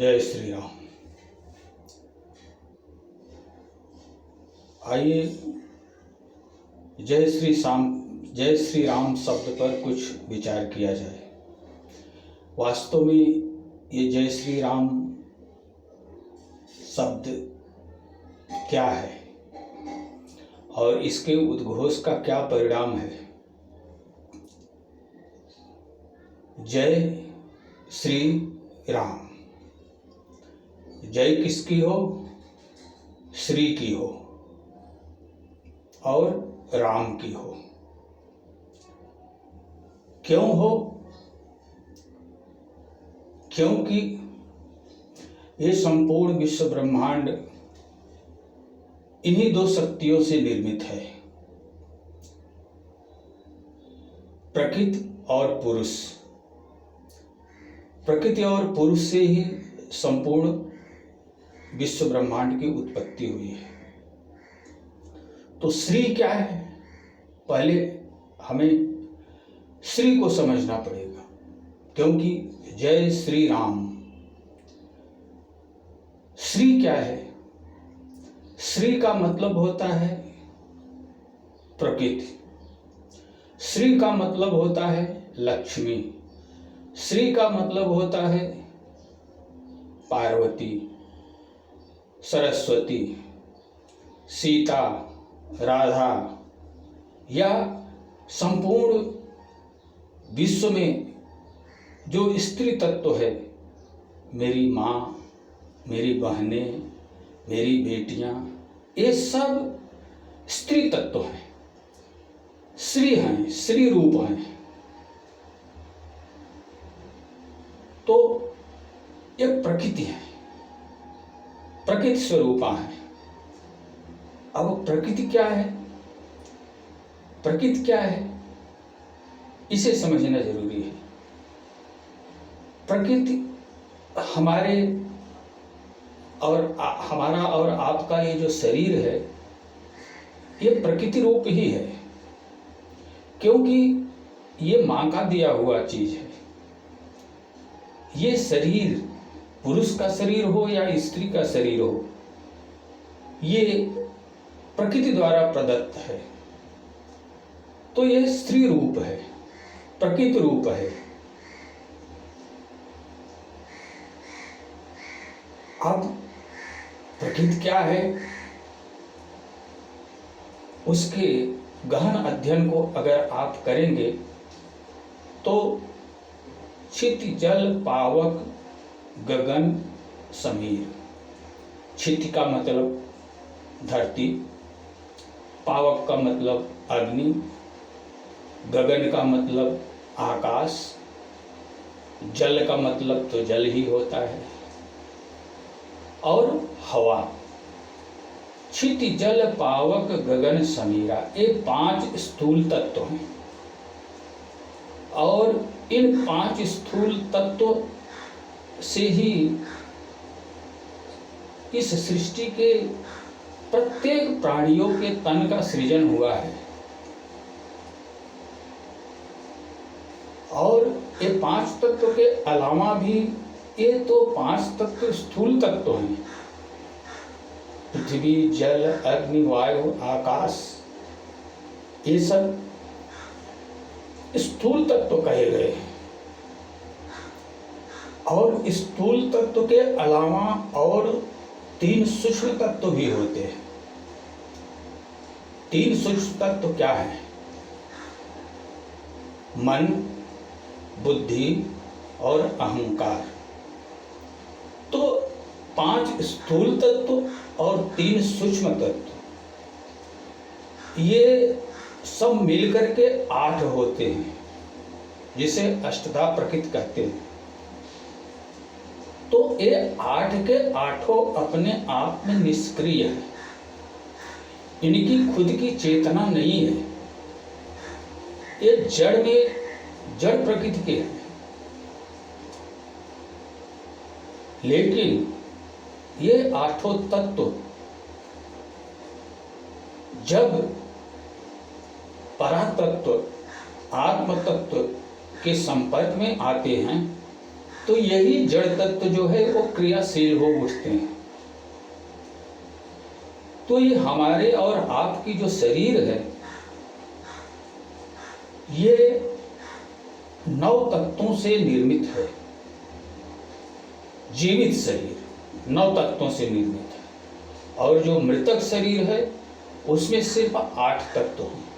जय श्री राम। आइए जय श्री राम शब्द पर कुछ विचार किया जाए। वास्तव में ये जय श्री राम शब्द क्या है और इसके उद्घोष का क्या परिणाम है। जय श्री राम, जय किसकी हो? श्री की हो और राम की हो। क्यों हो? क्योंकि ये संपूर्ण विश्व ब्रह्मांड इन्हीं दो शक्तियों से निर्मित है, प्रकृति और पुरुष। प्रकृति और पुरुष से ही संपूर्ण विश्व ब्रह्मांड की उत्पत्ति हुई है। तो श्री क्या है? पहले हमें श्री को समझना पड़ेगा, क्योंकि जय श्री राम। श्री क्या है? श्री का मतलब होता है प्रकृति, श्री का मतलब होता है लक्ष्मी, श्री का मतलब होता है पार्वती, सरस्वती, सीता, राधा, या संपूर्ण विश्व में जो स्त्री तत्व है, मेरी माँ, मेरी बहनें, मेरी बेटियां, ये सब स्त्री तत्व हैं, श्री हैं, श्री रूप हैं। तो एक प्रकृति है, प्रकृति स्वरूपा है। अब प्रकृति क्या है? प्रकृति क्या है इसे समझना जरूरी है। प्रकृति हमारा और आपका ये जो शरीर है, ये प्रकृति रूप ही है, क्योंकि ये मां का दिया हुआ चीज है। ये शरीर पुरुष का शरीर हो या स्त्री का शरीर हो, ये प्रकृति द्वारा प्रदत्त है। तो ये स्त्री रूप है, प्रकृति रूप है। अब प्रकृति क्या है, उसके गहन अध्ययन को अगर आप करेंगे तो क्षिति जल पावक गगन समीर। क्षिति का मतलब धरती, पावक का मतलब अग्नि, गगन का मतलब आकाश, जल का मतलब तो जल ही होता है, और हवा। क्षिति जल पावक गगन समीरा, ये 5 स्थूल तत्व हैं। और इन 5 स्थूल तत्व से ही इस सृष्टि के प्रत्येक प्राणियों के तन का सृजन हुआ है। और ये 5 तत्व के अलावा भी ये तो 5 तत्व स्थूल तत्व हैं। पृथ्वी, जल, अग्नि, वायु, आकाश, ये सब स्थूल तत्व कहे गए हैं। और स्थूल तत्व के अलावा और 3 सूक्ष्म तत्व भी होते हैं। 3 सूक्ष्म तत्व क्या है? मन, बुद्धि और अहंकार। तो 5 स्थूल तत्व और 3 सूक्ष्म तत्व, ये सब मिलकर के 8 होते हैं, जिसे अष्टधा प्रकृति कहते हैं। तो ये 8 के 8 अपने आप में निष्क्रिय है, इनकी खुद की चेतना नहीं है। ये जड़ प्रकृति के हैं। लेकिन ये 8 तत्व जब परातत्व आत्म तत्व के संपर्क में आते हैं तो यही जड़ तत्व जो है वो क्रियाशील हो उठते हैं। तो ये हमारे और आपकी जो शरीर है ये 9 तत्वों से निर्मित है। जीवित शरीर 9 तत्वों से निर्मित है और जो मृतक शरीर है उसमें सिर्फ 8 तत्व हैं।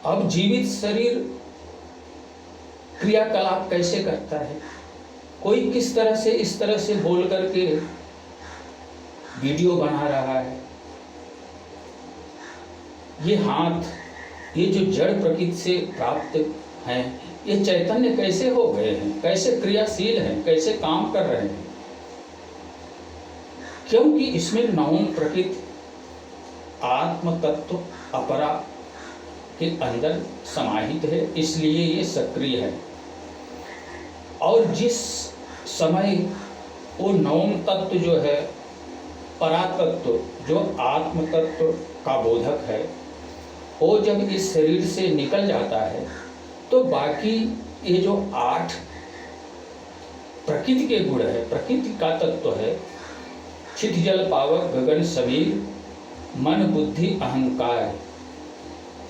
अब जीवित शरीर क्रियाकलाप कैसे करता है? कोई किस तरह से इस तरह से बोल करके वीडियो बना रहा है। ये हाथ, ये जो जड़ प्रकृति से प्राप्त हैं, ये चैतन्य कैसे हो गए हैं, कैसे क्रियाशील हैं, कैसे काम कर रहे हैं? क्योंकि इसमें नवम प्रकृति आत्म तत्व अपरा के अंदर समाहित है, इसलिए ये सक्रिय है। और जिस समय वो नवम तत्व जो है परातत्व जो आत्म तत्व का बोधक है, वो जब इस शरीर से निकल जाता है तो बाकी ये जो 8 प्रकृति के गुण है, प्रकृति का तत्व है, चित जल पावक गगन समीर मन बुद्धि अहंकार,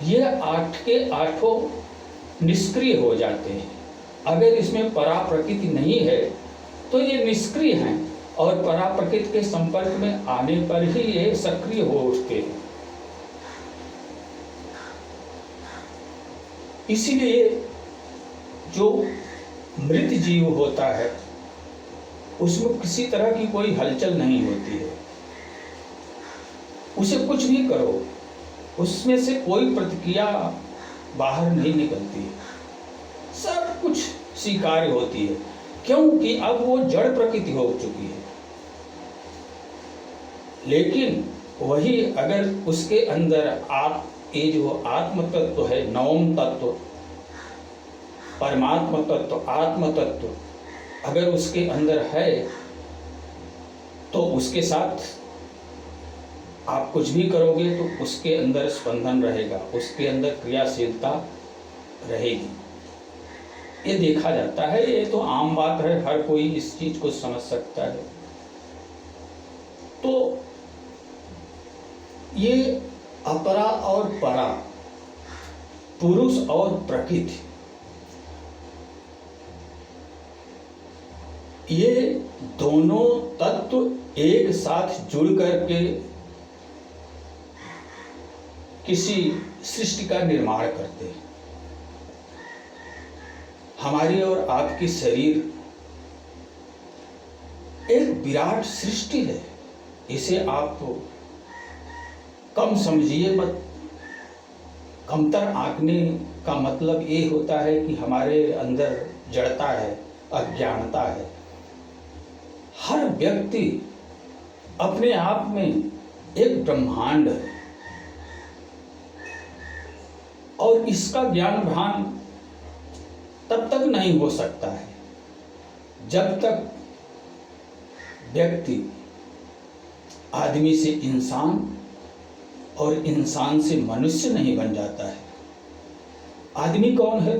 ये 8 के 8 निष्क्रिय हो जाते हैं। अगर इसमें परा प्रकृति नहीं है तो ये निष्क्रिय हैं और परा प्रकृति के संपर्क में आने पर ही ये सक्रिय हो उठते हैं। इसीलिए जो मृत जीव होता है उसमें किसी तरह की कोई हलचल नहीं होती है। उसे कुछ भी करो, उसमें से कोई प्रतिक्रिया बाहर नहीं निकलती है, सब कुछ स्वीकार्य होती है, क्योंकि अब वो जड़ प्रकृति हो चुकी है। लेकिन वही अगर उसके अंदर ये जो आत्म तत्व है, नवम तत्व परमात्मा तत्व आत्म तत्व अगर उसके अंदर है तो उसके साथ आप कुछ भी करोगे तो उसके अंदर स्पंदन रहेगा, उसके अंदर क्रियाशीलता रहेगी। ये देखा जाता है, ये तो आम बात है, हर कोई इस चीज को समझ सकता है। तो ये अपरा और परा, पुरुष और प्रकृति, ये दोनों तत्व एक साथ जुड़ करके किसी सृष्टि का निर्माण करते हैं। हमारी और आपकी शरीर एक विराट सृष्टि है, इसे आप कम समझिए मत। कमतर आंकने का मतलब ये होता है कि हमारे अंदर जड़ता है, अज्ञानता है। हर व्यक्ति अपने आप में एक ब्रह्मांड है और इसका ज्ञान भान तब तक नहीं हो सकता है जब तक व्यक्ति आदमी से इंसान और इंसान से मनुष्य नहीं बन जाता है। आदमी कौन है?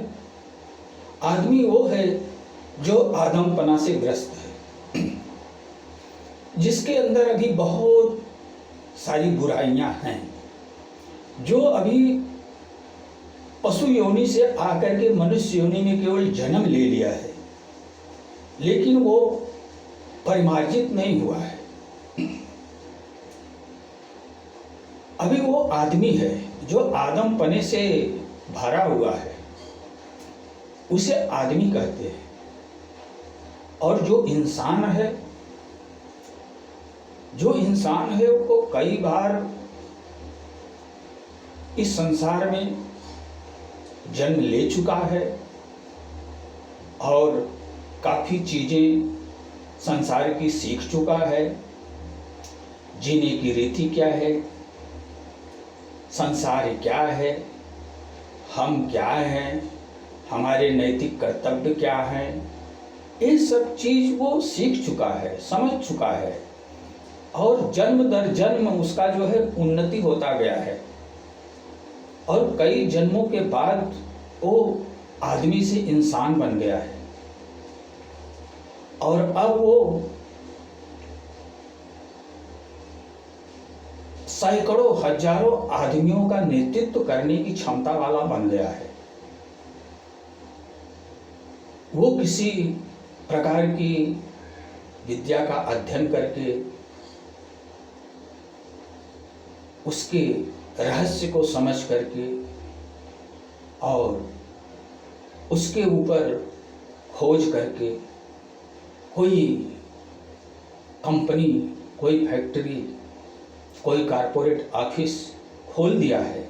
आदमी वो है जो आदमपना से ग्रस्त है, जिसके अंदर अभी बहुत सारी बुराइयां हैं, जो अभी पशु योनि से आकर के मनुष्य योनि में केवल जन्म ले लिया है, लेकिन वो परिमार्जित नहीं हुआ है। अभी वो आदमी है जो आदम पने से भरा हुआ है, उसे आदमी कहते हैं। और जो इंसान है वो कई बार इस संसार में जन्म ले चुका है और काफी चीजें संसार की सीख चुका है। जीने की रीति क्या है, संसार क्या है, हम क्या हैं, हमारे नैतिक कर्तव्य क्या हैं, ये सब चीज वो सीख चुका है, समझ चुका है और जन्म दर जन्म उसका जो है उन्नति होता गया है और कई जन्मों के बाद वो आदमी से इंसान बन गया है। और अब वो सैकड़ों हजारों आदमियों का नेतृत्व करने की क्षमता वाला बन गया है। वो किसी प्रकार की विद्या का अध्ययन करके उसके रहस्य को समझ करके और उसके ऊपर खोज करके कोई कंपनी, कोई फैक्ट्री, कोई कारपोरेट ऑफिस खोल दिया है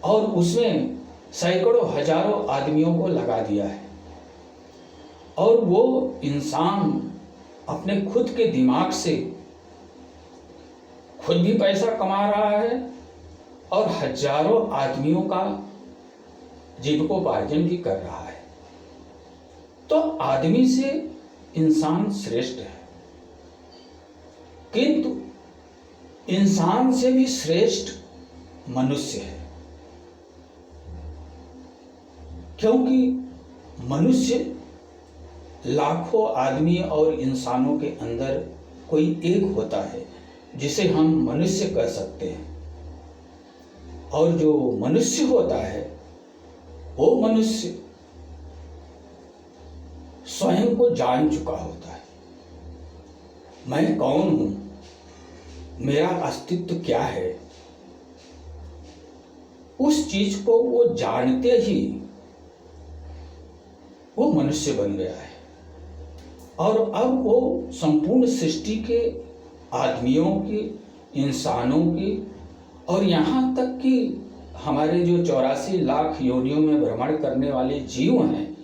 और उसमें सैकड़ों हजारों आदमियों को लगा दिया है। और वो इंसान अपने खुद के दिमाग से खुद भी पैसा कमा रहा है और हजारों आदमियों का जीविकोपार्जन भी कर रहा है। तो आदमी से इंसान श्रेष्ठ है, किंतु इंसान से भी श्रेष्ठ मनुष्य है, क्योंकि मनुष्य लाखों आदमी और इंसानों के अंदर कोई एक होता है जिसे हम मनुष्य कह सकते हैं। और जो मनुष्य होता है वो मनुष्य स्वयं को जान चुका होता है। मैं कौन हूं, मेरा अस्तित्व क्या है, उस चीज को वो जानते ही वो मनुष्य बन गया है। और अब वो संपूर्ण सृष्टि के आदमियों की, इंसानों की और यहाँ तक कि हमारे जो 84 लाख योनियों में भ्रमण करने वाले जीव हैं,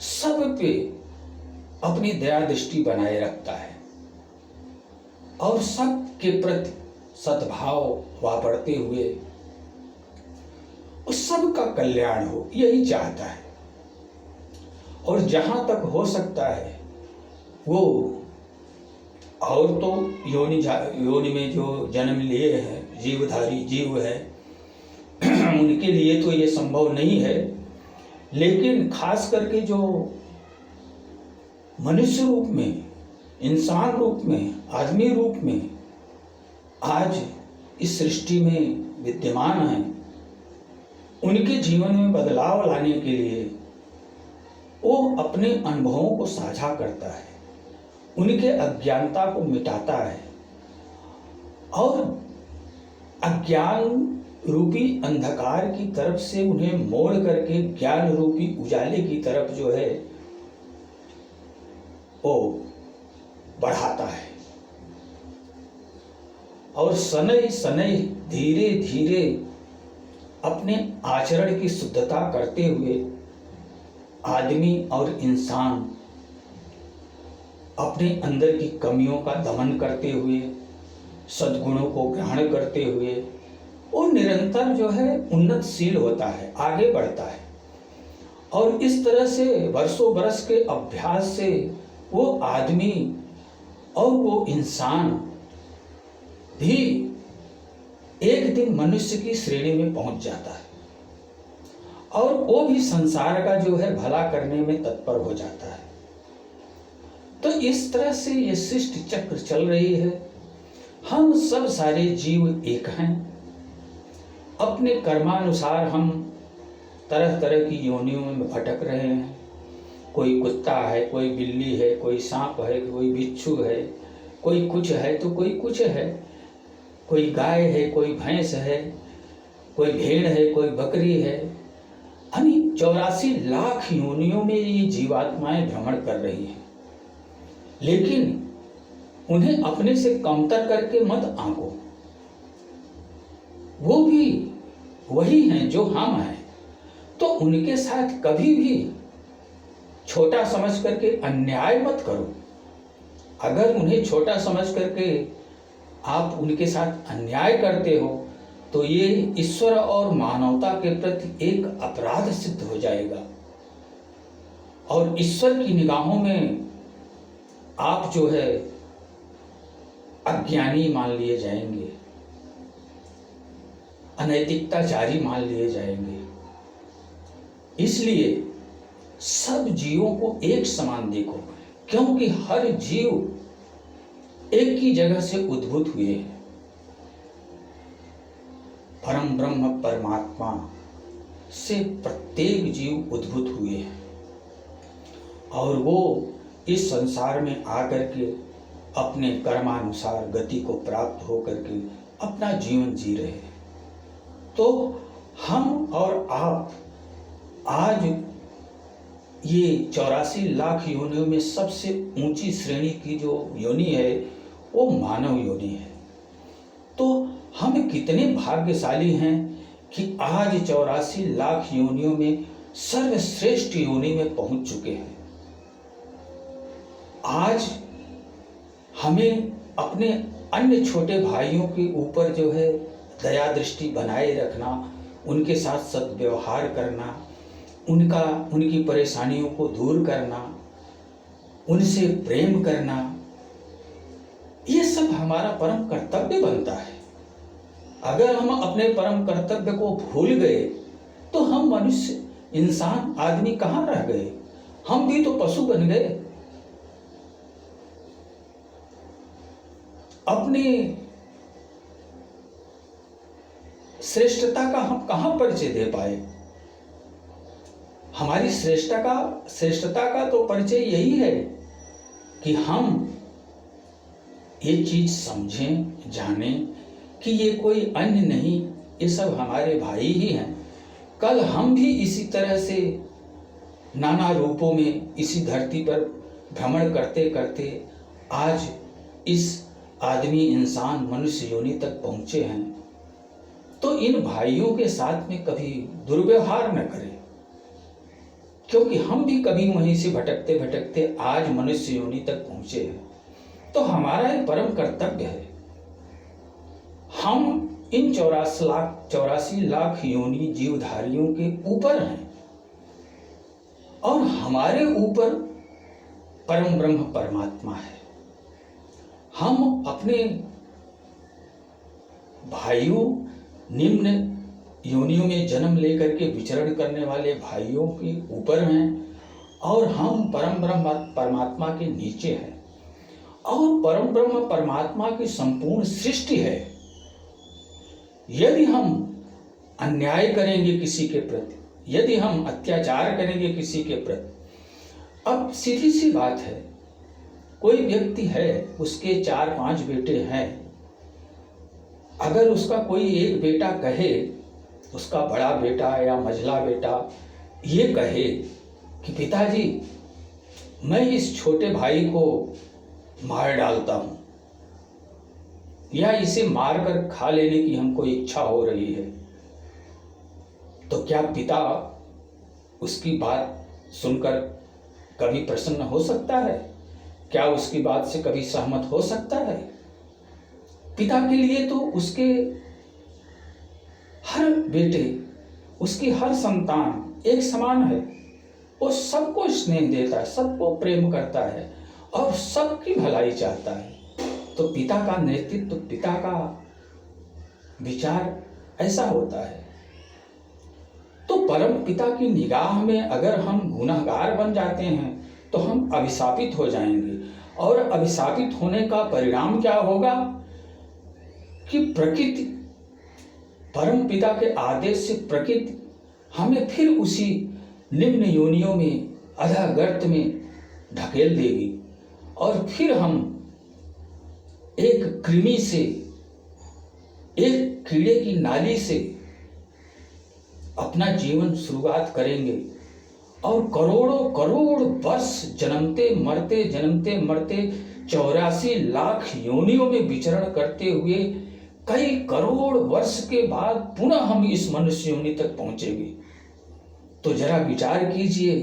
सब पे अपनी दया दृष्टि बनाए रखता है और सब के प्रति सद्भाव वापरते हुए उस सब का कल्याण हो, यही चाहता है। और जहाँ तक हो सकता है वो और तो योनि में जो जन्म लिए हैं, जीवधारी जीव है, उनके लिए तो ये संभव नहीं है, लेकिन खास करके जो मनुष्य रूप में, इंसान रूप में, आदमी रूप में आज इस सृष्टि में विद्यमान हैं, उनके जीवन में बदलाव लाने के लिए वो अपने अनुभवों को साझा करता है, उनके अज्ञानता को मिटाता है और अज्ञान रूपी अंधकार की तरफ से उन्हें मोड़ करके ज्ञान रूपी उजाले की तरफ जो है वो बढ़ाता है। और शनै शनै धीरे धीरे अपने आचरण की शुद्धता करते हुए आदमी और इंसान अपने अंदर की कमियों का दमन करते हुए, सद्गुणों को ग्रहण करते हुए वो निरंतर जो है उन्नतशील होता है, आगे बढ़ता है। और इस तरह से वर्षों बरस के अभ्यास से वो आदमी और वो इंसान भी एक दिन मनुष्य की श्रेणी में पहुंच जाता है और वो भी संसार का जो है भला करने में तत्पर हो जाता है। तो इस तरह से ये सृष्टि चक्र चल रही है। हम सब सारे जीव एक हैं, अपने कर्मानुसार हम तरह तरह की योनियों में भटक रहे हैं। कोई कुत्ता है, कोई बिल्ली है, कोई सांप है, कोई बिच्छू है, कोई कुछ है तो कोई कुछ है, कोई गाय है, कोई भैंस है, कोई भेड़ है, कोई बकरी है। यानी 84 लाख योनियों में ये जीवात्माएं भ्रमण कर रही हैं, लेकिन उन्हें अपने से कमतर करके मत आंको। वो भी वही हैं जो हम हैं, तो उनके साथ कभी भी छोटा समझ करके अन्याय मत करो। अगर उन्हें छोटा समझ करके आप उनके साथ अन्याय करते हो तो ये ईश्वर और मानवता के प्रति एक अपराध सिद्ध हो जाएगा और ईश्वर की निगाहों में आप जो है अज्ञानी मान लिए जाएंगे, अनैतिकताचारी मान लिए जाएंगे। इसलिए सब जीवों को एक समान देखो, क्योंकि हर जीव एक ही जगह से उद्भूत हुए हैं। परम ब्रह्म परमात्मा से प्रत्येक जीव उद्भूत हुए हैं और वो इस संसार में आकर के अपने कर्मानुसार गति को प्राप्त होकर के अपना जीवन जी रहे हैं। तो हम और आप आज ये 84 लाख योनियों में सबसे ऊंची श्रेणी की जो योनि है वो मानव योनि है। तो हम कितने भाग्यशाली हैं कि आज 84 लाख योनियों में सर्वश्रेष्ठ योनि में पहुंच चुके हैं। आज हमें अपने अन्य छोटे भाइयों के ऊपर जो है दया दृष्टि बनाए रखना, उनके साथ सद्व्यवहार करना, उनकी परेशानियों को दूर करना, उनसे प्रेम करना, ये सब हमारा परम कर्तव्य बनता है। अगर हम अपने परम कर्तव्य को भूल गए तो हम मनुष्य, इंसान, आदमी कहाँ रह गए? हम भी तो पशु बन गए। अपनी श्रेष्ठता का हम कहाँ परिचय दे पाए? हमारी श्रेष्ठता का तो परिचय यही है कि हम ये चीज समझें, जानें कि ये कोई अन्य नहीं, ये सब हमारे भाई ही हैं। कल हम भी इसी तरह से नाना रूपों में इसी धरती पर भ्रमण करते करते आज इस आदमी, इंसान, मनुष्य योनि तक पहुंचे हैं। तो इन भाइयों के साथ में कभी दुर्व्यवहार न करें, क्योंकि हम भी कभी वहीं से भटकते भटकते आज मनुष्य योनि तक पहुंचे हैं। तो हमारा एक परम कर्तव्य है, हम इन 84 लाख योनि जीवधारियों के ऊपर हैं और हमारे ऊपर परम ब्रह्म परमात्मा है। हम अपने भाइयों, निम्न योनियों में जन्म लेकर के विचरण करने वाले भाइयों के ऊपर हैं और हम परम ब्रह्म परमात्मा के नीचे हैं। और परम ब्रह्म परमात्मा की संपूर्ण सृष्टि है। यदि हम अन्याय करेंगे किसी के प्रति, यदि हम अत्याचार करेंगे किसी के प्रति, अब सीधी सी बात है, कोई व्यक्ति है, उसके 4-5 बेटे हैं, अगर उसका कोई एक बेटा कहे, उसका बड़ा बेटा या मझला बेटा ये कहे कि पिताजी मैं इस छोटे भाई को मार डालता हूं या इसे मारकर खा लेने की हमको इच्छा हो रही है, तो क्या पिता उसकी बात सुनकर कभी प्रसन्न हो सकता है? क्या उसकी बात से कभी सहमत हो सकता है? पिता के लिए तो उसके हर बेटे, उसकी हर संतान एक समान है। वो सबको स्नेह देता है, सबको प्रेम करता है और सबकी भलाई चाहता है। तो पिता का नेतृत्व, पिता का विचार ऐसा होता है। तो परम पिता की निगाह में अगर हम गुनहगार बन जाते हैं तो हम अभिशापित हो जाएंगे और अभिशापित होने का परिणाम क्या होगा कि प्रकृति, परम पिता के आदेश से प्रकृति हमें फिर उसी निम्न योनियों में, अधः गर्त में ढकेल देगी और फिर हम एक कृमि से, एक कीड़े की नाली से अपना जीवन शुरुआत करेंगे और करोड़ों करोड़ वर्ष जन्मते मरते 84 लाख योनियों में विचरण करते हुए कई करोड़ वर्ष के बाद पुनः हम इस मनुष्य योनि तक पहुंचेंगे। तो जरा विचार कीजिए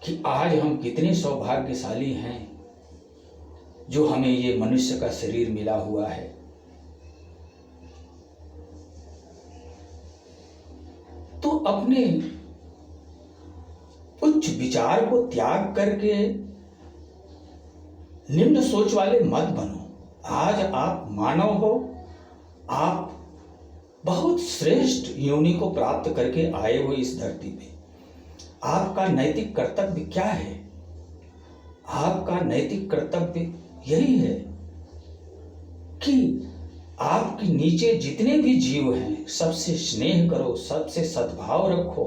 कि आज हम कितने सौभाग्यशाली हैं जो हमें ये मनुष्य का शरीर मिला हुआ है। तो अपने उच्च विचार को त्याग करके निम्न सोच वाले मत बनो। आज आप मानव हो, आप बहुत श्रेष्ठ योनि को प्राप्त करके आए हो इस धरती पे। आपका नैतिक कर्तव्य क्या है? आपका नैतिक कर्तव्य यही है कि आपके नीचे जितने भी जीव हैं सबसे स्नेह करो, सबसे सद्भाव रखो,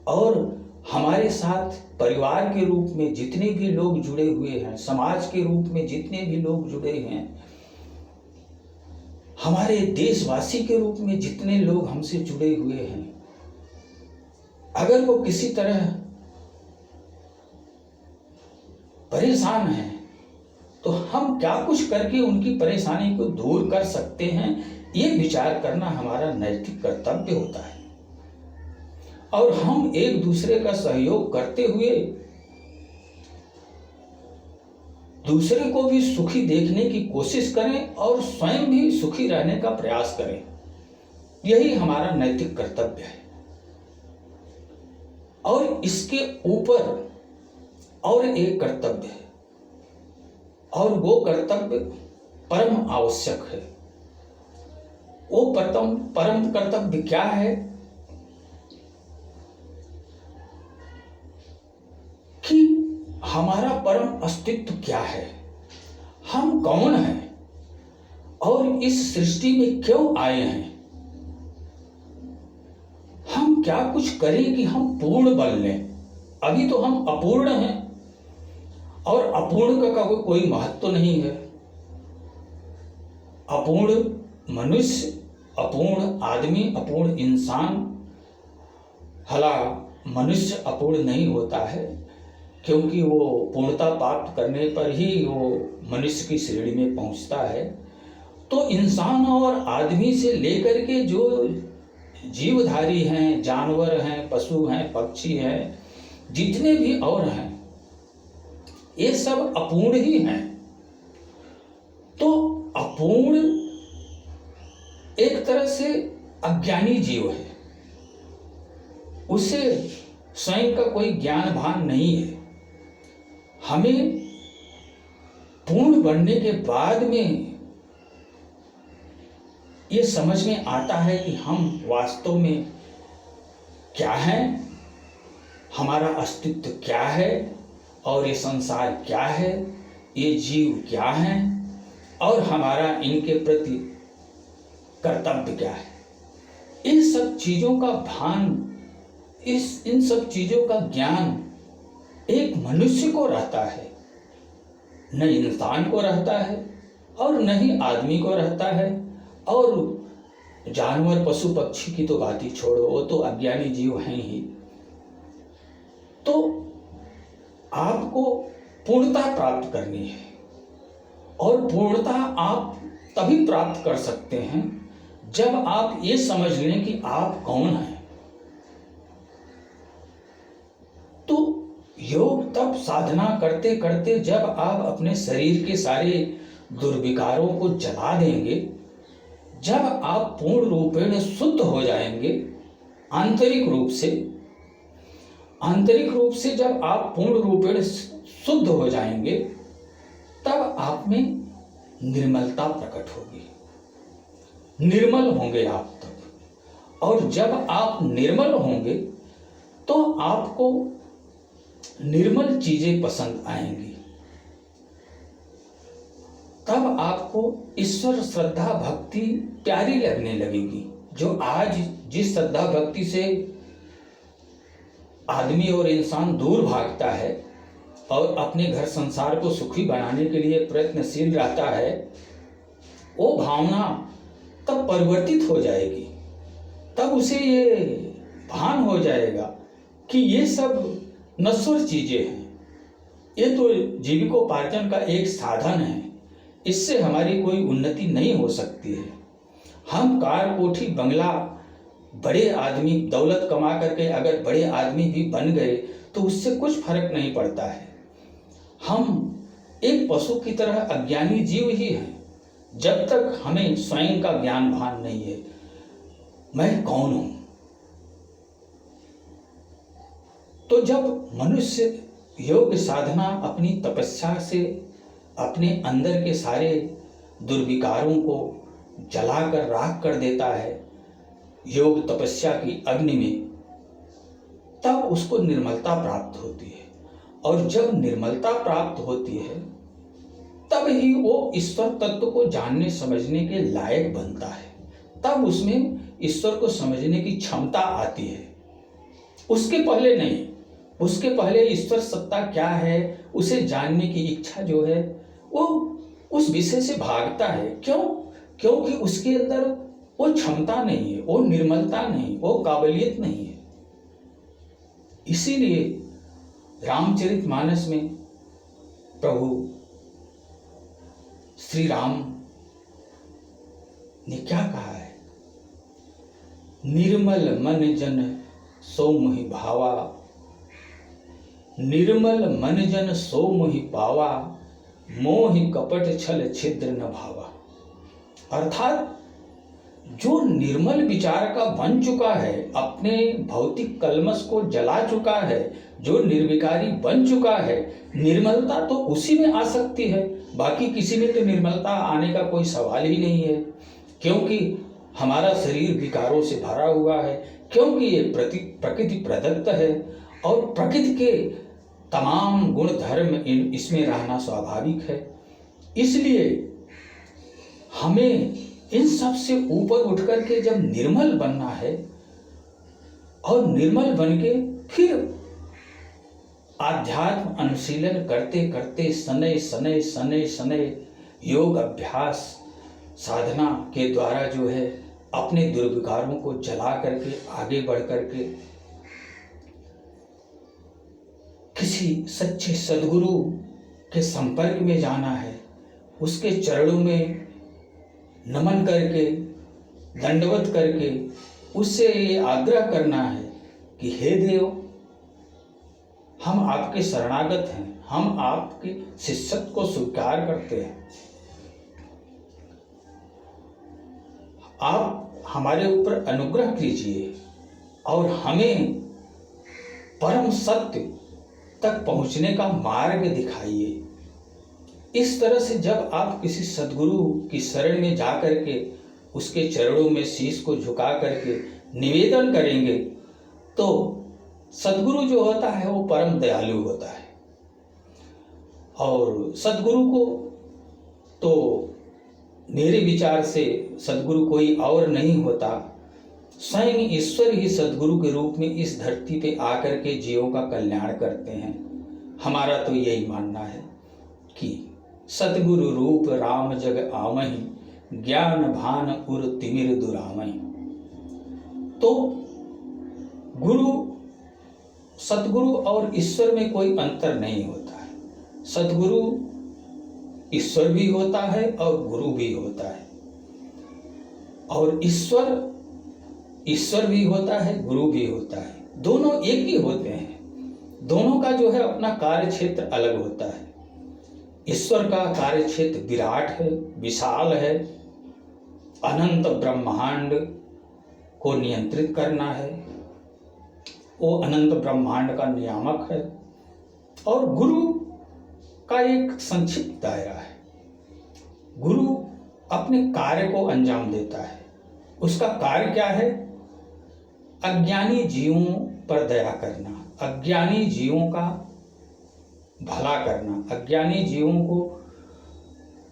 और हमारे साथ परिवार के रूप में जितने भी लोग जुड़े हुए हैं, समाज के रूप में जितने भी लोग जुड़े हैं, हमारे देशवासी के रूप में जितने लोग हमसे जुड़े हुए हैं, अगर वो किसी तरह परेशान हैं तो हम क्या कुछ करके उनकी परेशानी को दूर कर सकते हैं, ये विचार करना हमारा नैतिक कर्तव्य होता है। और हम एक दूसरे का सहयोग करते हुए दूसरे को भी सुखी देखने की कोशिश करें और स्वयं भी सुखी रहने का प्रयास करें, यही हमारा नैतिक कर्तव्य है। और इसके ऊपर और एक कर्तव्य है, और वो कर्तव्य परम आवश्यक है। वो परम कर्तव्य क्या है कि हमारा परम अस्तित्व क्या है, हम कौन हैं और इस सृष्टि में क्यों आए हैं, हम क्या कुछ करें कि हम पूर्ण बन लें। अभी तो हम अपूर्ण हैं, और अपूर्ण का कोई महत्व नहीं है। अपूर्ण मनुष्य, अपूर्ण आदमी, अपूर्ण इंसान, भला मनुष्य अपूर्ण नहीं होता है, क्योंकि वो पूर्णता प्राप्त करने पर ही वो मनुष्य की श्रेणी में पहुंचता है। तो इंसान और आदमी से लेकर के जो जीवधारी हैं, जानवर हैं, पशु हैं, पक्षी हैं, जितने भी और हैं, ये सब अपूर्ण ही हैं। तो अपूर्ण एक तरह से अज्ञानी जीव है, उसे स्वयं का कोई ज्ञान भान नहीं है। हमें पूर्ण बनने के बाद में ये समझ में आता है कि हम वास्तव में क्या हैं, हमारा अस्तित्व क्या है, और ये संसार क्या है, ये जीव क्या हैं, और हमारा इनके प्रति कर्तव्य क्या है। इन सब चीज़ों का भान, इन सब चीज़ों का ज्ञान एक मनुष्य को रहता है, न इंसान को रहता है और न ही आदमी को रहता है। और जानवर, पशु, पक्षी की तो बात ही छोड़ो, वो तो अज्ञानी जीव हैं ही। तो आपको पूर्णता प्राप्त करनी है, और पूर्णता आप तभी प्राप्त कर सकते हैं जब आप ये समझ लें कि आप कौन हैं। तो योग तब साधना करते करते जब आप अपने शरीर के सारे दुर्विकारों को जला देंगे, जब आप पूर्ण रूपेण शुद्ध हो जाएंगे, आंतरिक रूप से जब आप पूर्ण रूपेण शुद्ध हो जाएंगे, तब आप में निर्मलता प्रकट होगी, निर्मल होंगे आप तब। और जब आप निर्मल होंगे तो आपको निर्मल चीजें पसंद आएंगी, तब आपको ईश्वर श्रद्धा भक्ति प्यारी लगने लगेगी। जो आज जिस श्रद्धा भक्ति से आदमी और इंसान दूर भागता है और अपने घर संसार को सुखी बनाने के लिए प्रयत्नशील रहता है, वो भावना तब परिवर्तित हो जाएगी। तब उसे ये भान हो जाएगा कि ये सब नश्वर चीजें हैं, ये तो जीविकोपार्जन का एक साधन है, इससे हमारी कोई उन्नति नहीं हो सकती है। हम कार, कोठी, बंगला, बड़े आदमी, दौलत कमा करके अगर बड़े आदमी भी बन गए तो उससे कुछ फर्क नहीं पड़ता है। हम एक पशु की तरह अज्ञानी जीव ही हैं, जब तक हमें स्वयं का ज्ञान भान नहीं है, मैं कौन हूं। तो जब मनुष्य योग साधना अपनी तपस्या से अपने अंदर के सारे दुर्विकारों को जलाकर राख कर देता है योग तपस्या की अग्नि में, तब उसको निर्मलता प्राप्त होती है। और जब निर्मलता प्राप्त होती है तब ही वो ईश्वर तत्व को जानने समझने के लायक बनता है, तब उसमें ईश्वर को समझने की क्षमता आती है। उसके पहले नहीं, उसके पहले ईश्वर सत्ता क्या है उसे जानने की इच्छा जो है वो उस विषय से भागता है। क्यों? क्योंकि उसके अंदर वो क्षमता नहीं है, वो निर्मलता नहीं, वो काबिलियत नहीं है। इसीलिए रामचरितमानस में प्रभु श्री राम ने क्या कहा है? निर्मल मन जन सो मोहि भावा, निर्मल मन जन सो मोहि पावा, मोहि कपट छल छिद्र न भावा। अर्थात जो निर्मल विचार का बन चुका है, अपने भौतिक कलमश को जला चुका है, जो निर्विकारी बन चुका है, निर्मलता तो उसी में आ सकती है, बाकी किसी में तो निर्मलता आने का कोई सवाल ही नहीं है। क्योंकि हमारा शरीर विकारों से भरा हुआ है, क्योंकि ये प्रकृति प्रदत्त है और प्रकृति के तमाम गुण धर्म इसमें रहना स्वाभाविक है। इसलिए हमें इन सब से ऊपर उठ करके जब निर्मल बनना है और निर्मल बन के फिर आध्यात्म अनुशीलन करते करते शनै शनै शनै शनै योग अभ्यास साधना के द्वारा जो है अपने दुर्विकारों को जला करके आगे बढ़ करके किसी सच्चे सद्गुरु के संपर्क में जाना है, उसके चरणों में नमन करके दंडवत करके उससे ये आग्रह करना है कि हे देव, हम आपके शरणागत हैं, हम आपके शिष्यत्व को स्वीकार करते हैं, आप हमारे ऊपर अनुग्रह कीजिए और हमें परम सत्य तक पहुंचने का मार्ग दिखाइए। इस तरह से जब आप किसी सद्गुरु की शरण में जा करके उसके चरणों में शीश को झुका करके निवेदन करेंगे तो सद्गुरु जो होता है वो परम दयालु होता है। और सद्गुरु को तो मेरे विचार से सद्गुरु कोई और नहीं होता, स्वयं ईश्वर ही सद्गुरु के रूप में इस धरती पे आकर के जीवों का कल्याण करते हैं। हमारा तो यही मानना है कि सद्गुरु रूप राम जग आवहीं, ज्ञान भान उर तिमिर दुरावहीं। तो गुरु, सद्गुरु और ईश्वर में कोई अंतर नहीं होता है। सद्गुरु ईश्वर भी होता है और गुरु भी होता है, और ईश्वर भी होता है, गुरु भी होता है, दोनों एक ही होते हैं। दोनों का जो है अपना कार्य क्षेत्र अलग होता है। ईश्वर का कार्य क्षेत्र विराट है, विशाल है, अनंत ब्रह्मांड को नियंत्रित करना है, वो अनंत ब्रह्मांड का नियामक है। और गुरु का एक संक्षिप्त दायरा है। गुरु अपने कार्य को अंजाम देता है। उसका कार्य क्या है? अज्ञानी जीवों पर दया करना, अज्ञानी जीवों का भला करना, अज्ञानी जीवों को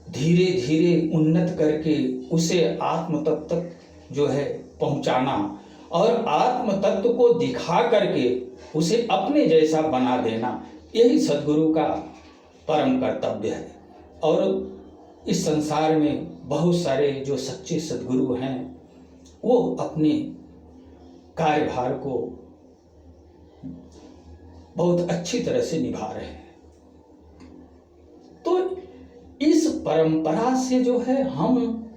धीरे धीरे उन्नत करके उसे आत्म तत्व तक जो है पहुंचाना, और आत्म तत्व को दिखा करके उसे अपने जैसा बना देना, यही सद्गुरु का परम कर्तव्य है। और इस संसार में बहुत सारे जो सच्चे सद्गुरु हैं वो अपने कार्यभार को बहुत अच्छी तरह से निभा रहे हैं। तो इस परंपरा से जो है हम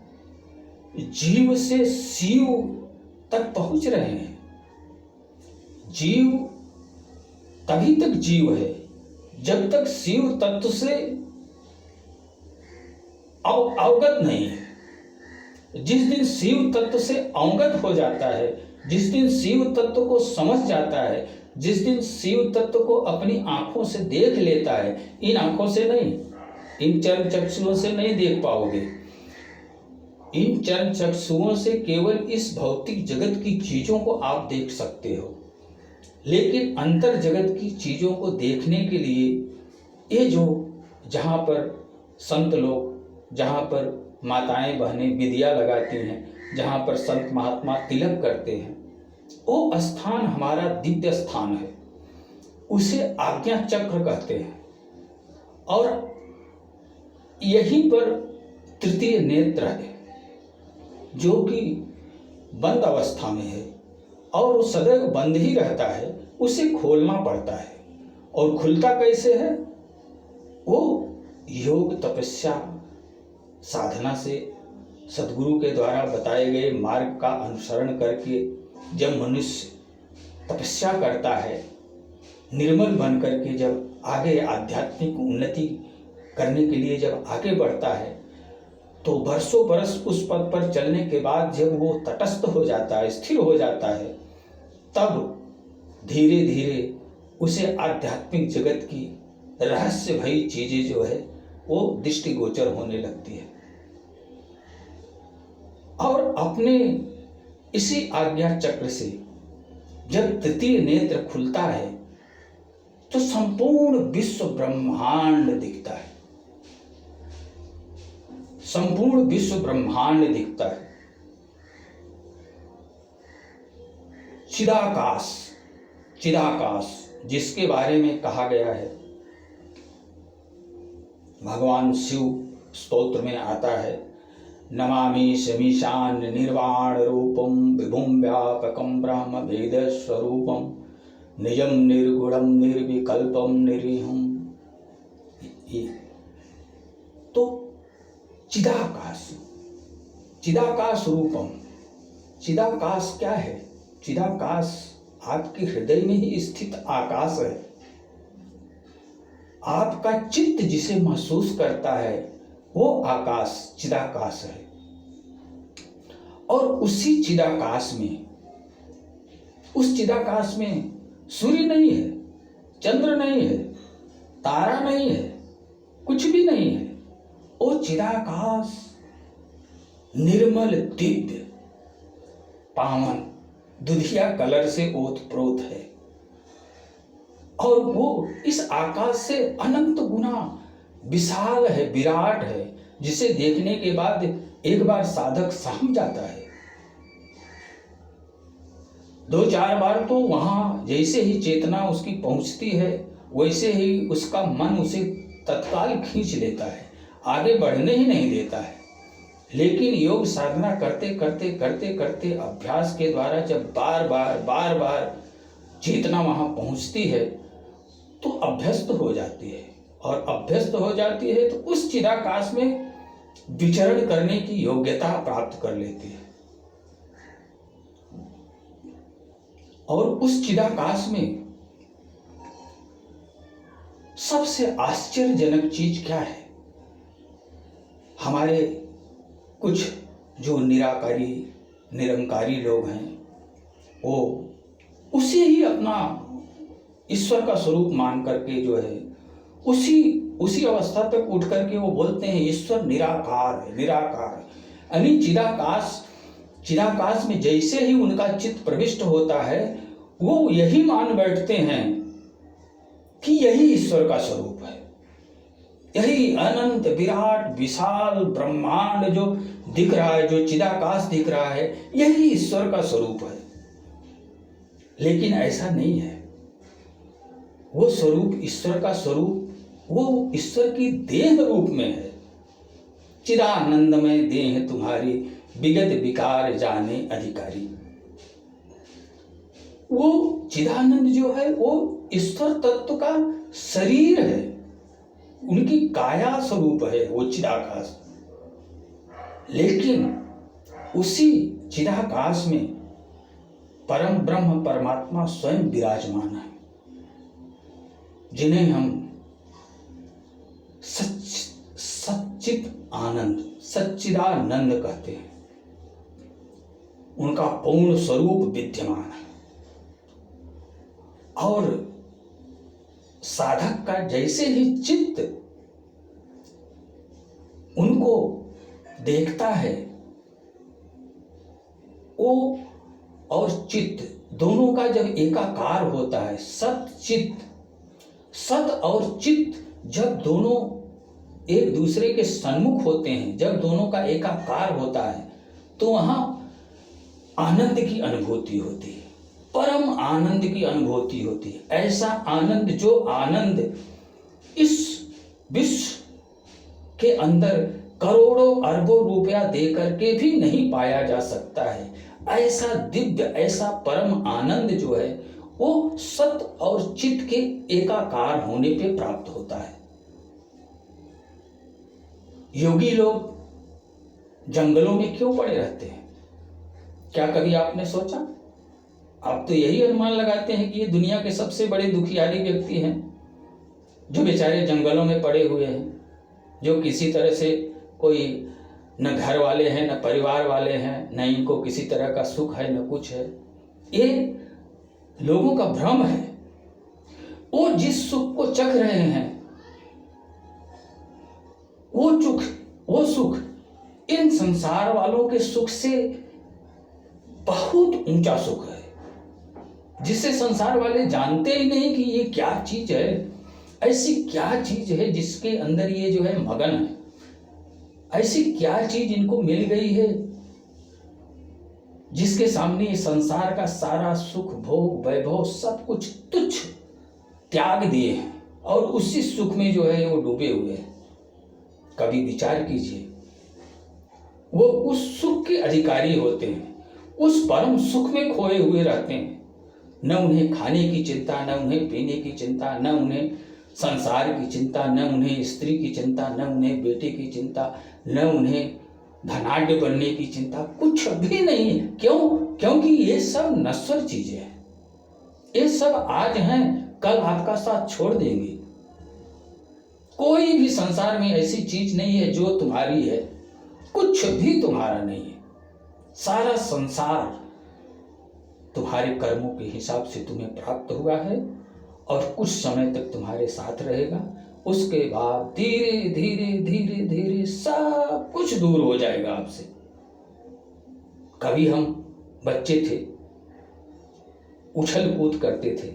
जीव से शिव तक पहुंच रहे हैं। जीव तभी तक जीव है जब तक शिव तत्व से अवगत नहीं है। जिस दिन शिव तत्व से अवगत हो जाता है, जिस दिन शिव तत्व को समझ जाता है, जिस दिन शिव तत्व को अपनी आंखों से देख लेता है, इन आंखों से नहीं, इन चर्म चक्षुओं से नहीं देख पाओगे। इन चर्म चक्षुओं से केवल इस भौतिक जगत की चीजों को आप देख सकते हो, लेकिन अंतर जगत की चीज़ों को देखने के लिए ये जो जहाँ पर संत लोग, जहाँ पर माताएं बहनें विदिया लगाती हैं, जहाँ पर संत महात्मा तिलक करते हैं, वो स्थान हमारा दिव्य स्थान है। उसे आज्ञा चक्र कहते हैं। और यहीं पर तृतीय नेत्र है जो कि बंद अवस्था में है और वो सदैव बंद ही रहता है, उसे खोलना पड़ता है। और खुलता कैसे है? वो योग तपस्या साधना से सद्गुरु के द्वारा बताए गए मार्ग का अनुसरण करके जब मनुष्य तपस्या करता है, निर्मल बन करके जब आगे आध्यात्मिक उन्नति करने के लिए जब आगे बढ़ता है, तो वर्षों बरस उस पद पर चलने के बाद जब वो तटस्थ हो जाता है, स्थिर हो जाता है, तब धीरे धीरे उसे आध्यात्मिक जगत की रहस्य भरी चीजें जो है वो दृष्टिगोचर होने लगती है। और अपने इसी आज्ञा चक्र से जब तृतीय नेत्र खुलता है तो संपूर्ण विश्व ब्रह्मांड दिखता है। संपूर्ण विश्व ब्रह्मांड दिखता है। चिदाकाश, चिदाकाश जिसके बारे में कहा गया है, भगवान शिव स्तोत्र में आता है, नमामि शमीशान निर्वाण रूपम विभुम व्यापकम ब्रह्म भेद स्वरूपम निजम निर्गुणम निर्विकल्पम निरीहम। तो चिदाकाश, चिदाकाश रूपम, चिदाकाश क्या है? चिदाकाश आपके हृदय में ही स्थित आकाश है। आपका चित्त जिसे महसूस करता है वो आकाश चिदाकाश है। और उसी चिदाकाश में, उस चिदाकाश में सूर्य नहीं है, चंद्र नहीं है, तारा नहीं है, कुछ भी नहीं है। वो चिदाकाश निर्मल दिव्य पावन दुधिया कलर से ओतप्रोत है। और वो इस आकाश से अनंत गुना विशाल है, विराट है, जिसे देखने के बाद एक बार साधक सहम जाता है। दो चार बार तो वहां जैसे ही चेतना उसकी पहुंचती है वैसे ही उसका मन उसे तत्काल खींच लेता है, आगे बढ़ने ही नहीं देता है। लेकिन योग साधना करते करते करते करते अभ्यास के द्वारा जब बार बार चेतना वहां पहुंचती है तो अभ्यस्त हो जाती है। और अभ्यस्त हो जाती है तो उस चिदाकाश में विचरण करने की योग्यता प्राप्त कर लेती है। और उस चिदाकाश में सबसे आश्चर्यजनक चीज क्या है? हमारे कुछ जो निराकारी निरंकारी लोग हैं वो उसे ही अपना ईश्वर का स्वरूप मान करके जो है उसी अवस्था तक उठ करके वो बोलते हैं ईश्वर निराकार है, निराकार है। यानी चिदाकाश में जैसे ही उनका चित्त प्रविष्ट होता है वो यही मान बैठते हैं कि यही ईश्वर का स्वरूप है। यही अनंत विराट विशाल ब्रह्मांड जो दिख रहा है, जो चिदाकाश दिख रहा है, यही ईश्वर का स्वरूप है। लेकिन ऐसा नहीं है। वो स्वरूप ईश्वर का स्वरूप वो ईश्वर की देह रूप में है। चिदानंद में देह तुम्हारी विगत विकार जाने अधिकारी। वो चिदानंद जो है वो ईश्वर तत्व का शरीर है, उनकी काया स्वरूप है वो चिदाकाश। लेकिन उसी चिदाकाश में परम ब्रह्म परमात्मा स्वयं विराजमान है, जिन्हें हम सच्चित आनंद, सच्चिदानंद कहते हैं। उनका पूर्ण स्वरूप विद्यमान है। और साधक का जैसे ही चित्त उनको देखता है वो और चित्त दोनों का जब एकाकार होता है, सत चित, सत और चित जब दोनों एक दूसरे के सन्मुख होते हैं, जब दोनों का एकाकार होता है, तो वहां आनंद की अनुभूति होती है, परम आनंद की अनुभूति होती है। ऐसा आनंद, जो आनंद इस विश्व के अंदर करोड़ों अरबों रुपया देकर के भी नहीं पाया जा सकता है। ऐसा दिव्य, ऐसा परम आनंद जो है वो सत और चित्त के एकाकार होने पे प्राप्त होता है। योगी लोग जंगलों में क्यों पड़े रहते हैं? क्या कभी आपने सोचा? आप तो यही अनुमान लगाते हैं कि ये दुनिया के सबसे बड़े दुखियारी व्यक्ति हैं, जो बेचारे जंगलों में पड़े हुए हैं, जो किसी तरह से कोई न घर वाले हैं, न परिवार वाले हैं, न इनको किसी तरह का सुख है, न कुछ है। ये लोगों का भ्रम है। वो जिस सुख को चख रहे हैं, वो सुख इन संसार वालों के सुख से बहुत ऊंचा सुख है, जिसे संसार वाले जानते ही नहीं कि ये क्या चीज है। ऐसी क्या चीज है जिसके अंदर ये जो है मगन है? ऐसी क्या चीज इनको मिल गई है जिसके सामने ये संसार का सारा सुख, भोग, वैभव सब कुछ तुच्छ त्याग दिए हैं और उसी सुख में जो है वो डूबे हुए हैं। कभी विचार कीजिए, वो उस सुख के अधिकारी होते हैं, उस परम सुख में खोए हुए रहते हैं। न उन्हें खाने की चिंता, न उन्हें पीने की चिंता, न उन्हें संसार की चिंता, न उन्हें स्त्री की चिंता, न उन्हें बेटे की चिंता, न उन्हें धनाढ्य बनने की चिंता, कुछ भी नहीं है। क्यों? क्योंकि ये सब नश्वर चीजें हैं। ये सब आज हैं, कल आपका साथ छोड़ देंगे। कोई भी संसार में ऐसी चीज नहीं है जो तुम्हारी है, कुछ भी तुम्हारा नहीं है। सारा संसार तुम्हारे कर्मों के हिसाब से तुम्हें प्राप्त हुआ है और कुछ समय तक तुम्हारे साथ रहेगा। उसके बाद धीरे धीरे धीरे धीरे सब कुछ दूर हो जाएगा आपसे। कभी हम बच्चे थे, उछल कूद करते थे,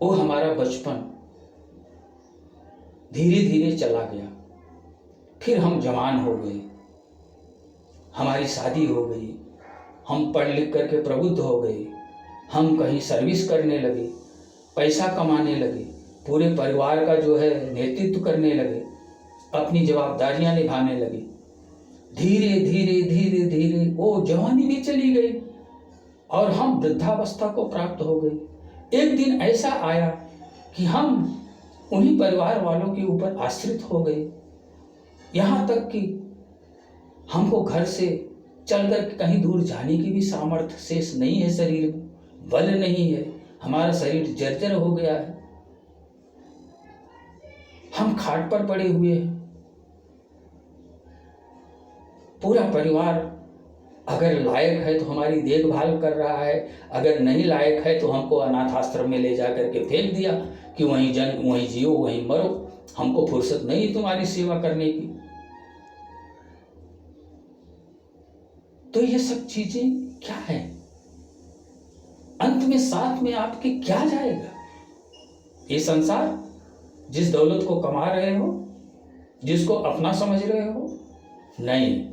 वो हमारा बचपन धीरे धीरे चला गया। फिर हम जवान हो गए, हमारी शादी हो गई, हम पढ़ लिख करके प्रबुद्ध हो गए, हम कहीं सर्विस करने लगे, पैसा कमाने लगे, पूरे परिवार का जो है नेतृत्व करने लगे, अपनी जवाबदारियां निभाने लगे। धीरे धीरे धीरे धीरे वो जवानी भी चली गई और हम वृद्धावस्था को प्राप्त हो गए। एक दिन ऐसा आया कि हम उन्हीं परिवार वालों के ऊपर आश्रित हो गए, यहाँ तक कि हमको घर से चलकर कहीं दूर जाने की भी सामर्थ्य शेष नहीं है, शरीर में बल नहीं है, हमारा शरीर जर्जर हो गया है, हम खाट पर पड़े हुए हैं। पूरा परिवार अगर लायक है तो हमारी देखभाल कर रहा है, अगर नहीं लायक है तो हमको अनाथ आश्रम में ले जा करके फेंक दिया कि वहीं जन्म, वहीं जियो, वहीं मरो, हमको फुर्सत नहीं तुम्हारी सेवा करने की। तो ये सब चीजें क्या है? अंत में साथ में आपके क्या जाएगा? ये संसार, जिस दौलत को कमा रहे हो, जिसको अपना समझ रहे हो, नहीं,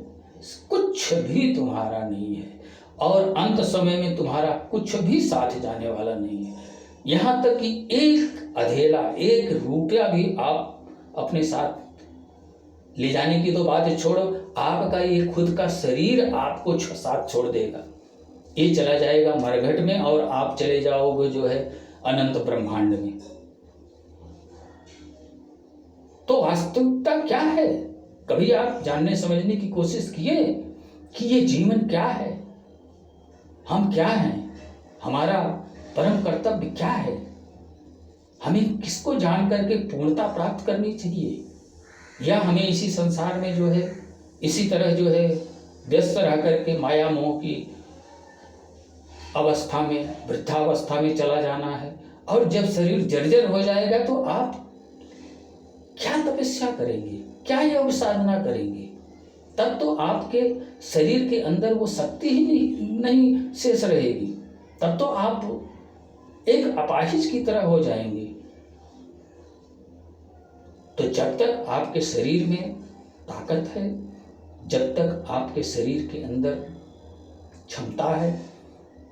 कुछ भी तुम्हारा नहीं है और अंत समय में तुम्हारा कुछ भी साथ जाने वाला नहीं है। यहाँ तक कि एक अधेला, एक रुपया भी आप अपने साथ ले जाने की तो बात छोड़ो, आपका ये खुद का शरीर आपको साथ छोड़ देगा। ये चला जाएगा मरघट में और आप चले जाओगे जो है अनंत ब्रह्मांड में। तो वास्तविकता क्या है? कभी आप जानने समझने की कोशिश किए कि ये जीवन क्या है, हम क्या हैं, हमारा परम कर्तव्य क्या है, हमें किसको जान करके पूर्णता प्राप्त करनी चाहिए, या हमें इसी संसार में जो है इसी तरह जो है व्यस्त रह करके माया मोह की अवस्था में, वृद्धावस्था में चला जाना है। और जब शरीर जर्जर हो जाएगा तो आप क्या तपस्या करेंगे, क्या योग साधना करेंगे? तब तो आपके शरीर के अंदर वो शक्ति ही नहीं शेष रहेगी। तब तो आप एक अपाहिज की तरह हो जाएंगे। तो जब तक आपके शरीर में ताकत है, जब तक आपके शरीर के अंदर क्षमता है,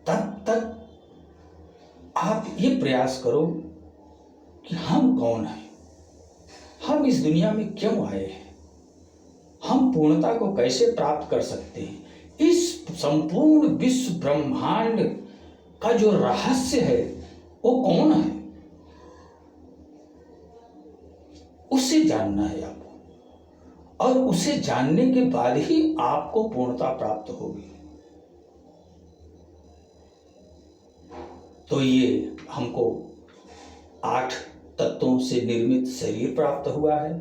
तब तक आप ये प्रयास करो कि हम कौन हैं, हम इस दुनिया में क्यों आए हैं, हम पूर्णता को कैसे प्राप्त कर सकते हैं। इस संपूर्ण विश्व ब्रह्मांड का जो रहस्य है वो कौन है, उसे जानना है आपको, और उसे जानने के बाद ही आपको पूर्णता प्राप्त होगी। तो ये हमको 8 तत्वों से निर्मित शरीर प्राप्त हुआ है।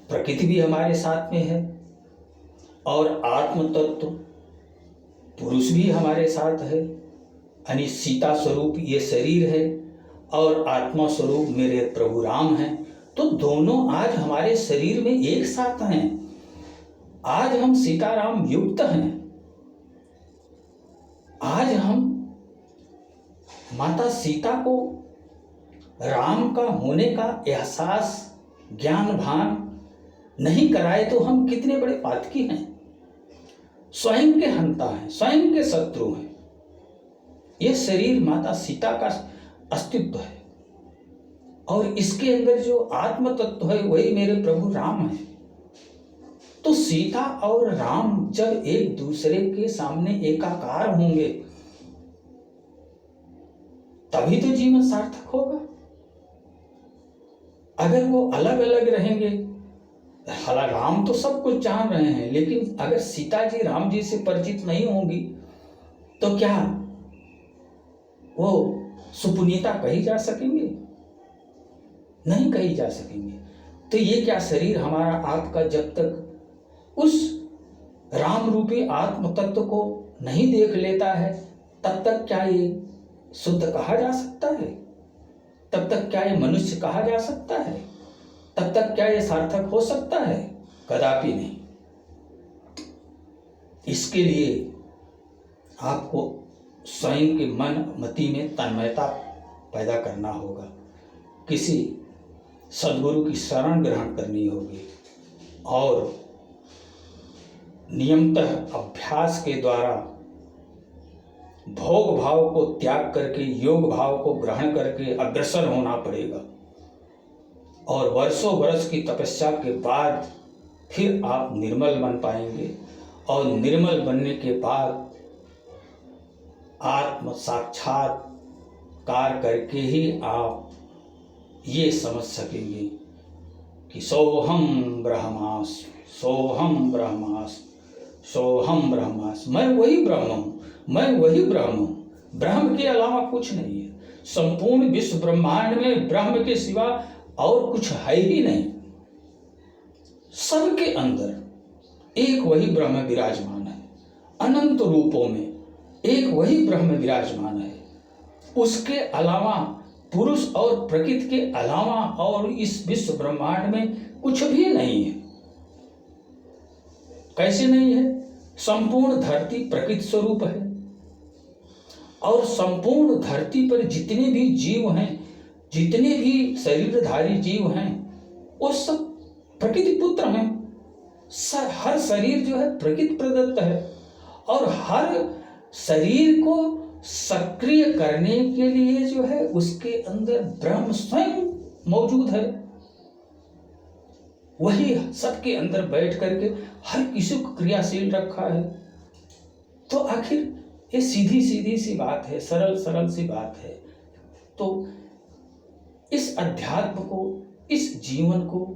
प्रकृति भी हमारे साथ में है, और आत्म तत्व पुरुष भी हमारे साथ है, यानी सीता स्वरूप ये शरीर है और आत्मा स्वरूप मेरे प्रभु राम हैं। तो दोनों आज हमारे शरीर में एक साथ हैं। आज हम सीताराम युक्त हैं। आज हम माता सीता को राम का होने का एहसास, ज्ञान भान नहीं कराए तो हम कितने बड़े पातकी हैं, स्वयं के हंता हैं, स्वयं के शत्रु हैं। यह शरीर माता सीता का अस्तित्व है, और इसके अंदर जो आत्म तत्व है वही मेरे प्रभु राम है। तो सीता और राम जब एक दूसरे के सामने एकाकार होंगे तभी तो जीवन सार्थक होगा। अगर वो अलग अलग रहेंगे, हालांकि राम तो सब कुछ जान रहे हैं, लेकिन अगर सीता जी राम जी से परिचित नहीं होंगी तो क्या वो सुपुनीता कही जा सकेंगे? नहीं कही जा सकेंगे। तो ये क्या शरीर हमारा आपका जब तक उस राम रूपी आत्म तत्व को नहीं देख लेता है तब तक क्या ये शुद्ध कहा जा सकता है? तब तक क्या ये मनुष्य कहा जा सकता है? तब तक क्या ये सार्थक हो सकता है? कदापि नहीं। इसके लिए आपको स्वयं के मन मति में तन्मयता पैदा करना होगा, किसी सद्गुरु की शरण ग्रहण करनी होगी, और नियमतः अभ्यास के द्वारा भोग भाव को त्याग करके योग भाव को ग्रहण करके अग्रसर होना पड़ेगा। और वर्षों वर्ष की तपस्या के बाद फिर आप निर्मल बन पाएंगे, और निर्मल बनने के बाद आत्म साक्षात्कार करके ही आप ये समझ सकेंगे कि सोहम ब्रह्मास्मि, सोहम ब्रह्मास्मि, सोहम ब्रह्मास्मि। मैं वही ब्रह्म हूँ, मैं वही ब्रह्म हूँ, ब्रह्म के अलावा कुछ नहीं है। संपूर्ण विश्व ब्रह्मांड में ब्रह्म के सिवा और कुछ है ही नहीं। सबके अंदर एक वही ब्रह्म विराजमान है, अनंत रूपों में एक वही ब्रह्म विराजमान है। उसके अलावा पुरुष और प्रकृति के अलावा और इस विश्व ब्रह्मांड में कुछ भी नहीं है। कैसे नहीं है? संपूर्ण धरती प्रकृति स्वरूप है, और संपूर्ण धरती पर जितने भी जीव हैं, जितने भी शरीरधारी जीव हैं, वो सब प्रकृति पुत्र हैं। हर शरीर जो है प्रकृति प्रदत्त है, और हर शरीर को सक्रिय करने के लिए जो है उसके अंदर ब्रह्म स्वयं मौजूद है। वही सबके अंदर बैठ करके हर किसी को क्रियाशील रखा है। तो आखिर ये सीधी सीधी सी बात है, सरल सरल सी बात है। तो इस अध्यात्म को, इस जीवन को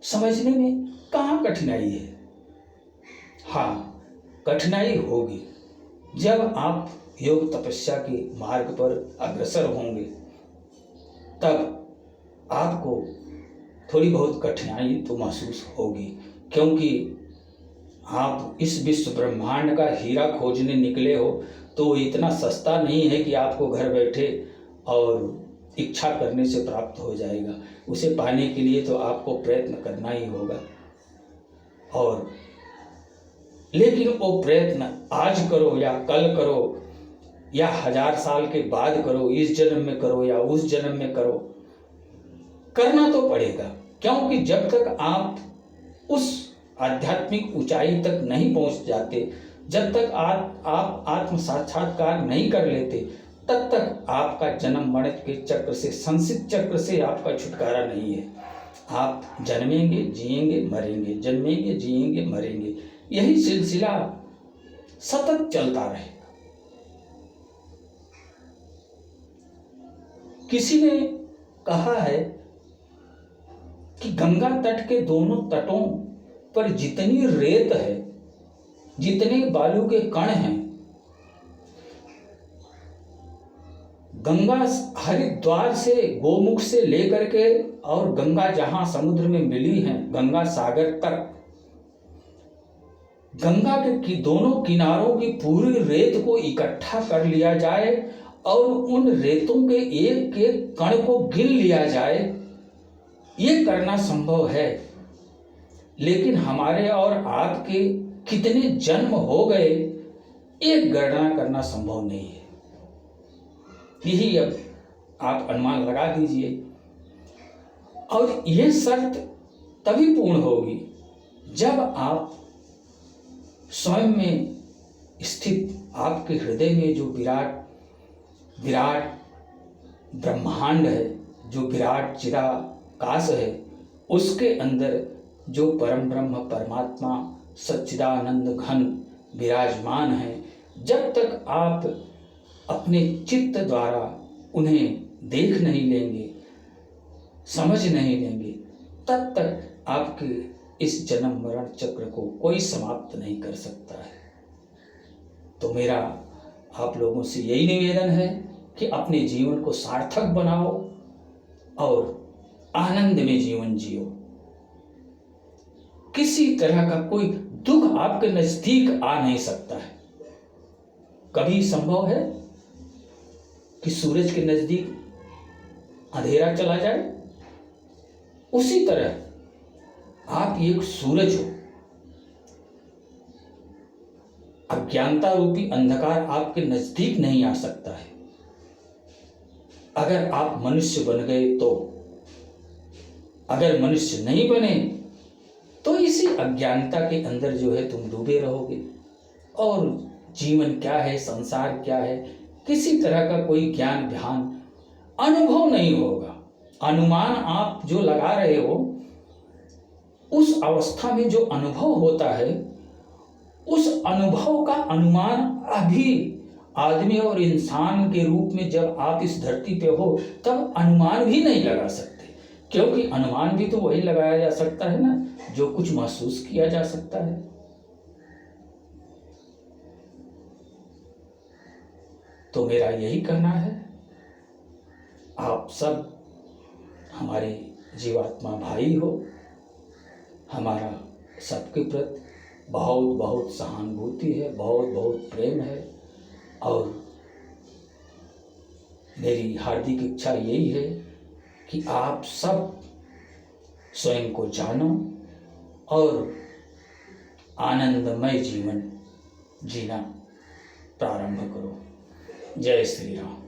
समझने में कहाँ कठिनाई है? हाँ, कठिनाई होगी जब आप योग तपस्या के मार्ग पर अग्रसर होंगे, तब आपको थोड़ी बहुत कठिनाई तो महसूस होगी, क्योंकि आप इस विश्व ब्रह्मांड का हीरा खोजने निकले हो। तो इतना सस्ता नहीं है कि आपको घर बैठे और इच्छा करने से प्राप्त हो जाएगा। उसे पाने के लिए तो आपको प्रयत्न करना ही होगा। और लेकिन वो प्रयत्न आज करो या कल करो या 1000 साल के बाद करो, इस जन्म में करो या उस जन्म में करो, करना तो पड़ेगा। क्योंकि जब तक आप उस आध्यात्मिक ऊंचाई तक नहीं पहुंच जाते, जब तक आप आत्म साक्षात्कार नहीं कर लेते, तब तक आपका जन्म मरण के चक्र से, संसित चक्र से आपका छुटकारा नहीं है। आप जन्मेंगे, जिएंगे, मरेंगे, जन्मेंगे, जिएंगे, मरेंगे, यही सिलसिला सतत चलता रहेगा। किसी ने कहा है कि गंगा तट के दोनों तटों पर जितनी रेत है, जितने बालू के कण हैं, गंगा हरिद्वार से, गोमुख से लेकर के और गंगा जहां समुद्र में मिली है, गंगा सागर तक, गंगा के दोनों किनारों की पूरी रेत को इकट्ठा कर लिया जाए और उन रेतों के एक एक कण को गिन लिया जाए, ये करना संभव है। लेकिन हमारे और आपके कितने जन्म हो गए, एक गणना करना संभव नहीं है। यही अब आप अनुमान लगा दीजिए। और यह शर्त तभी पूर्ण होगी जब आप स्वयं में स्थित, आपके हृदय में जो विराट ब्रह्मांड है, जो विराट चिदाकाश है, उसके अंदर जो परम ब्रह्म परमात्मा सच्चिदानंद घन विराजमान है, जब तक आप अपने चित्त द्वारा उन्हें देख नहीं लेंगे, समझ नहीं लेंगे, तब तक आपके इस जन्म मरण चक्र को कोई समाप्त नहीं कर सकता है। तो मेरा आप लोगों से यही निवेदन है कि अपने जीवन को सार्थक बनाओ और आनंद में जीवन जियो। किसी तरह का कोई दुख आपके नजदीक आ नहीं सकता है। कभी संभव है कि सूरज के नजदीक अंधेरा चला जाए? उसी तरह आप एक सूरज हो, अज्ञानता रूपी अंधकार आपके नजदीक नहीं आ सकता है। अगर आप मनुष्य बन गए तो, अगर मनुष्य नहीं बने तो इसी अज्ञानता के अंदर जो है तुम डूबे रहोगे और जीवन क्या है, संसार क्या है, किसी तरह का कोई ज्ञान ध्यान अनुभव नहीं होगा। अनुमान आप जो लगा रहे हो, उस अवस्था में जो अनुभव होता है, उस अनुभव का अनुमान अभी आदमी और इंसान के रूप में जब आप इस धरती पे हो, तब अनुमान भी नहीं लगा सकते। क्योंकि अनुमान भी तो वही लगाया जा सकता है ना जो कुछ महसूस किया जा सकता है। तो मेरा यही कहना है, आप सब हमारे जीवात्मा भाई हो, हमारा सबके प्रति बहुत बहुत सहानुभूति है, बहुत बहुत प्रेम है। और मेरी हार्दिक इच्छा यही है कि आप सब स्वयं को जानो और आनंदमय जीवन जीना प्रारंभ करो। जय श्री राम।